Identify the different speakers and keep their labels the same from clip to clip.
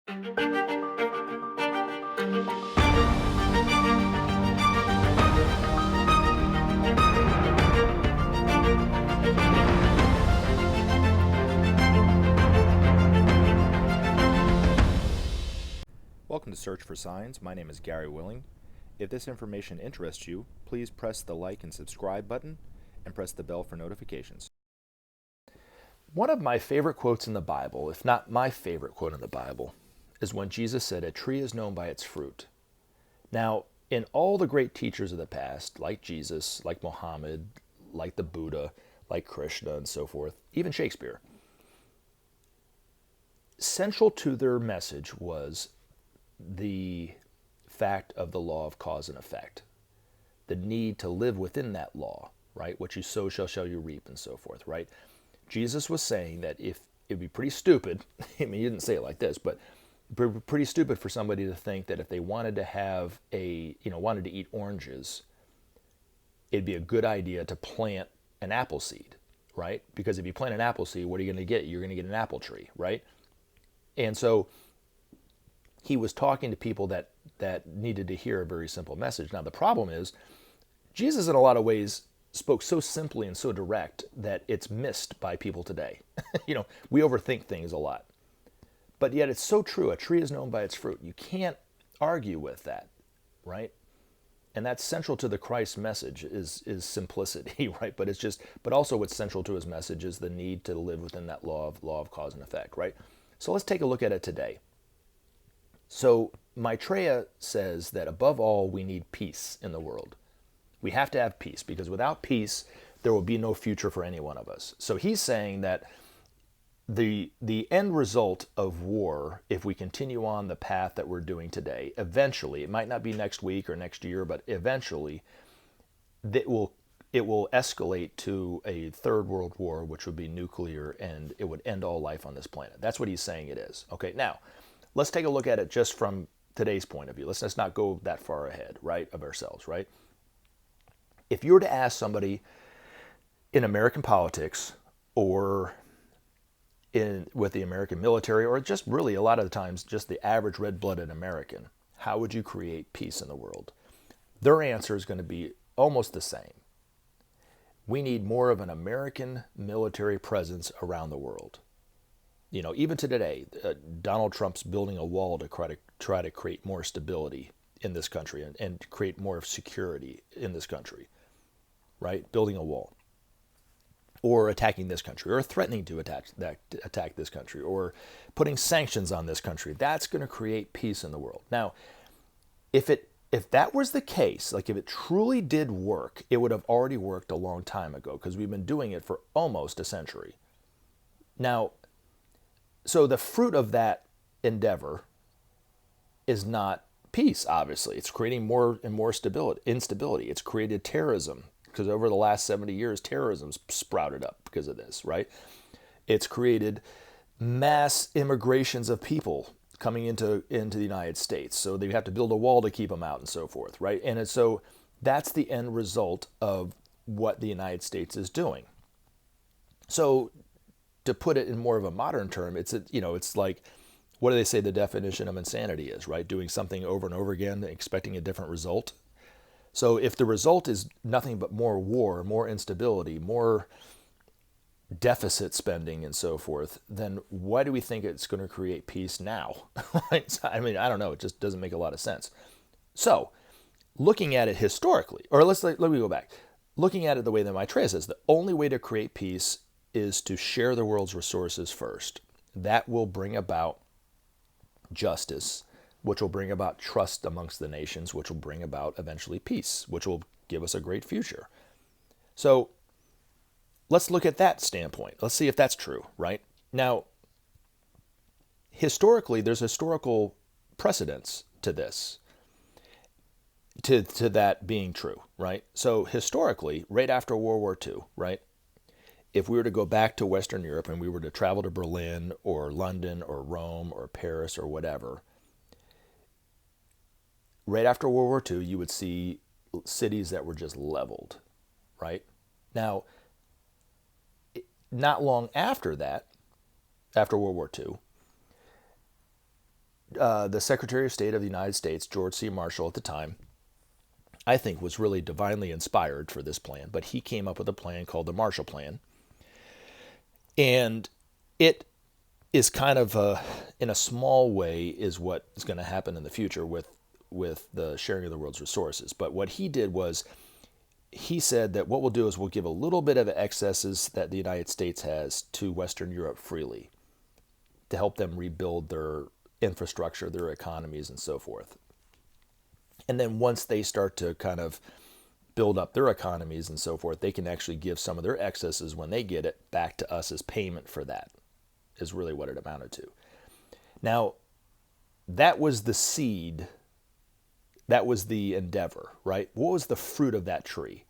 Speaker 1: Welcome to Search for Signs. My name is Gary Willing. If this information interests you, please press the like and subscribe button and press the bell for notifications. One of my favorite quotes in the Bible, if not my favorite quote in the Bible, is when Jesus said, "A tree is known by its fruit." Now, in all the great teachers of the past, like Jesus, like Muhammad, like the Buddha, like Krishna and so forth, even Shakespeare, central to their message was the fact of the law of cause and effect, the need to live within that law, right? What you sow shall you reap, and so forth, right? Jesus was saying that if it'd be pretty stupid, I mean, he didn't say it like this, but pretty stupid for somebody to think that if they wanted to have wanted to eat oranges, it'd be a good idea to plant an apple seed, right? Because if you plant an apple seed, what are you going to get? You're going to get an apple tree, right? And so he was talking to people that needed to hear a very simple message. Now, the problem is, Jesus in a lot of ways spoke so simply and so direct that it's missed by people today. We overthink things a lot. But yet it's so true. A tree is known by its fruit. You can't argue with that, right? And that's central to the Christ message is simplicity, right? But also what's central to his message is the need to live within that law of cause and effect, right? So let's take a look at it today. So Maitreya says that above all, we need peace in the world. We have to have peace, because without peace, there will be no future for any one of us. So he's saying that the end result of war, if we continue on the path that we're doing today, eventually, it might not be next week or next year, but eventually, it will escalate to a third world war, which would be nuclear, and it would end all life on this planet. That's what he's saying it is. Okay, now, let's take a look at it just from today's point of view. Let's not go that far ahead, right, of ourselves, right? If you were to ask somebody in American politics or with the American military, or just really a lot of the times just the average red-blooded American, how would you create peace in the world? Their answer is going to be almost the same. We need more of an American military presence around the world. Even to today, Donald Trump's building a wall to try to create more stability in this country and create more security in this country, right? Building a wall, or attacking this country, or threatening to attack this country, or putting sanctions on this country. That's going to create peace in the world. Now, if that was the case, like if it truly did work, it would have already worked a long time ago, because we've been doing it for almost a century. Now, so the fruit of that endeavor is not peace, obviously. It's creating more and more instability. It's created terrorism, because over the last 70 years, terrorism's sprouted up because of this, right? It's created mass immigrations of people coming into the United States. So they have to build a wall to keep them out and so forth, right? And so that's the end result of what the United States is doing. So to put it in more of a modern term, it's like, what do they say the definition of insanity is, right? Doing something over and over again, expecting a different result. So if the result is nothing but more war, more instability, more deficit spending and so forth, then why do we think it's going to create peace now? I mean, I don't know. It just doesn't make a lot of sense. So looking at it historically, or let me go back. Looking at it the way that Maitreya says, the only way to create peace is to share the world's resources first. That will bring about justice, which will bring about trust amongst the nations, which will bring about eventually peace, which will give us a great future. So let's look at that standpoint. Let's see if that's true, right? Now, historically, there's historical precedence to this, to that being true, right? So historically, right after World War II, right? If we were to go back to Western Europe and we were to travel to Berlin or London or Rome or Paris or whatever, right after World War II, you would see cities that were just leveled, right? Now, not long after that, after World War II, the Secretary of State of the United States, George C. Marshall at the time, I think was really divinely inspired for this plan, but he came up with a plan called the Marshall Plan. And it is kind of, in a small way, is what is going to happen in the future with the sharing of the world's resources. But what he did was, he said that what we'll do is we'll give a little bit of excesses that the United States has to Western Europe freely to help them rebuild their infrastructure, their economies, and so forth. And then once they start to kind of build up their economies and so forth, they can actually give some of their excesses when they get it back to us as payment for that, is really what it amounted to. Now, that was the seed. That was the endeavor, right? What was the fruit of that tree?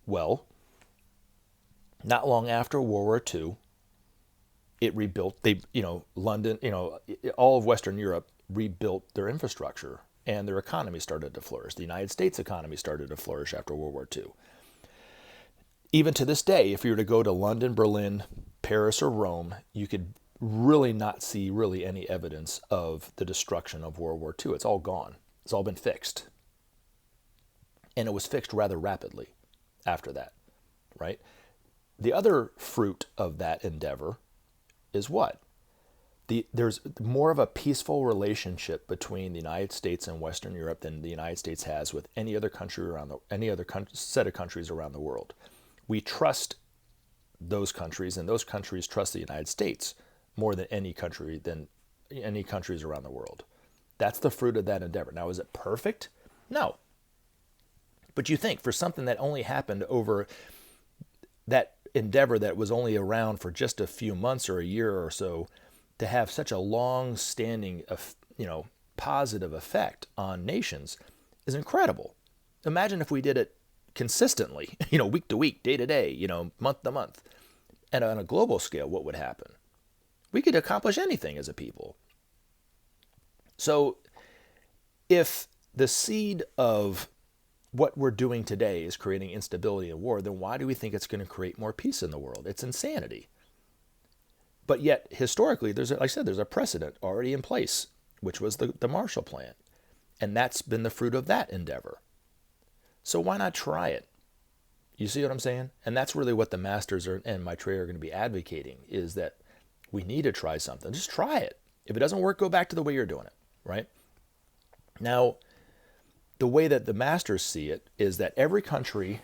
Speaker 1: Well, not long after World War II, it rebuilt, London, all of Western Europe rebuilt their infrastructure and their economy started to flourish. The United States economy started to flourish after World War II. Even to this day, if you were to go to London, Berlin, Paris, or Rome, you could really not see really any evidence of the destruction of World War II. It's all gone. It's all been fixed. And it was fixed rather rapidly after that, right? The other fruit of that endeavor is what? There's more of a peaceful relationship between the United States and Western Europe than the United States has with any other country set of countries around the world. We trust those countries, and those countries trust the United States more than any countries around the world. That's the fruit of that endeavor. Now, is it perfect? No. But you think, for something that only happened over that endeavor that was only around for just a few months or a year or so, to have such a long-standing, positive effect on nations is incredible. Imagine if we did it consistently, week to week, day to day, month to month. And on a global scale, what would happen? We could accomplish anything as a people. So if the seed of what we're doing today is creating instability and war, then why do we think it's going to create more peace in the world? It's insanity. But yet, historically, there's a precedent already in place, which was the Marshall Plan. And that's been the fruit of that endeavor. So why not try it? You see what I'm saying? And that's really what the masters and Maitreya are going to be advocating, is that we need to try something. Just try it. If it doesn't work, go back to the way you're doing it, right? Now, the way that the masters see it is that every country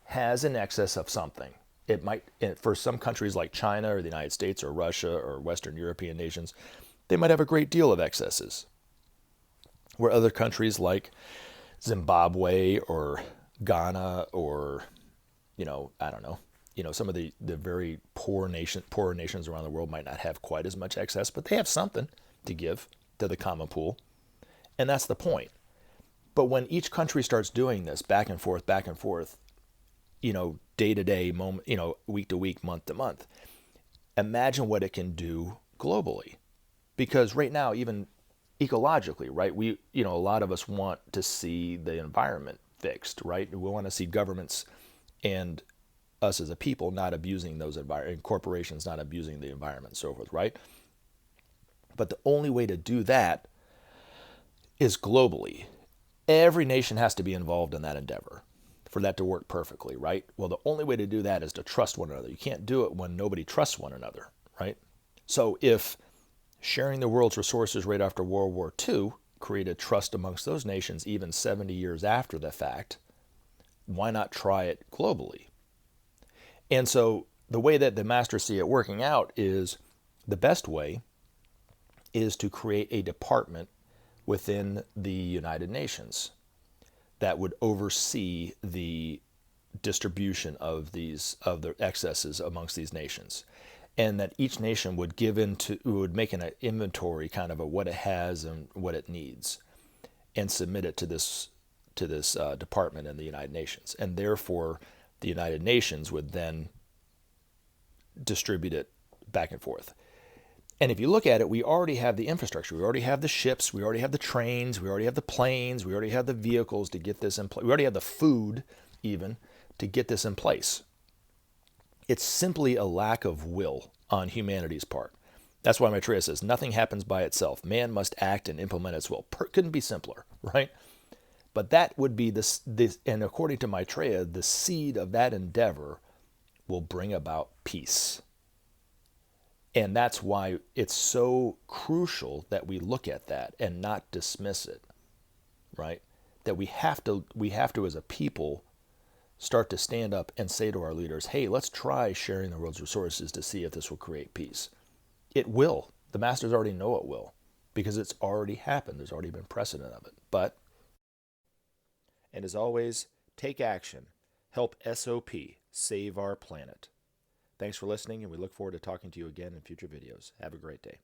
Speaker 1: has an excess of something. It might, for some countries like China or the United States or Russia or Western European nations, they might have a great deal of excesses. Where other countries like Zimbabwe or Ghana or, some of the very poorer nations around the world might not have quite as much excess, but they have something to give to the common pool. And that's the point. But when each country starts doing this back and forth, day to day, moment, week to week, month to month, imagine what it can do globally. Because right now, even ecologically, right, a lot of us want to see the environment fixed, right? We want to see governments and us as a people not abusing those and corporations not abusing the environment and so forth, right? But the only way to do that is globally. Every nation has to be involved in that endeavor for that to work perfectly, right? Well, the only way to do that is to trust one another. You can't do it when nobody trusts one another, right? So if sharing the world's resources right after World War II created trust amongst those nations even 70 years after the fact, why not try it globally? And so the way that the masters see it working out is the best way is to create a department within the United Nations that would oversee the distribution of the excesses amongst these nations, and that each nation would would make an inventory kind of what it has and what it needs, and submit it to this department in the United Nations, and therefore the United Nations would then distribute it back and forth. And if you look at it, we already have the infrastructure. We already have the ships. We already have the trains. We already have the planes. We already have the vehicles to get this in place. We already have the food, even, to get this in place. It's simply a lack of will on humanity's part. That's why Maitreya says nothing happens by itself. Man must act and implement its will. Couldn't be simpler, right? But that would be this, and according to Maitreya, the seed of that endeavor will bring about peace. And that's why it's so crucial that we look at that and not dismiss it, right? That we have to as a people start to stand up and say to our leaders, hey, let's try sharing the world's resources to see if this will create peace. It will. The masters already know it will, because it's already happened. There's already been precedent of it. But, and as always, take action. Help SOP save our planet. Thanks for listening, and we look forward to talking to you again in future videos. Have a great day.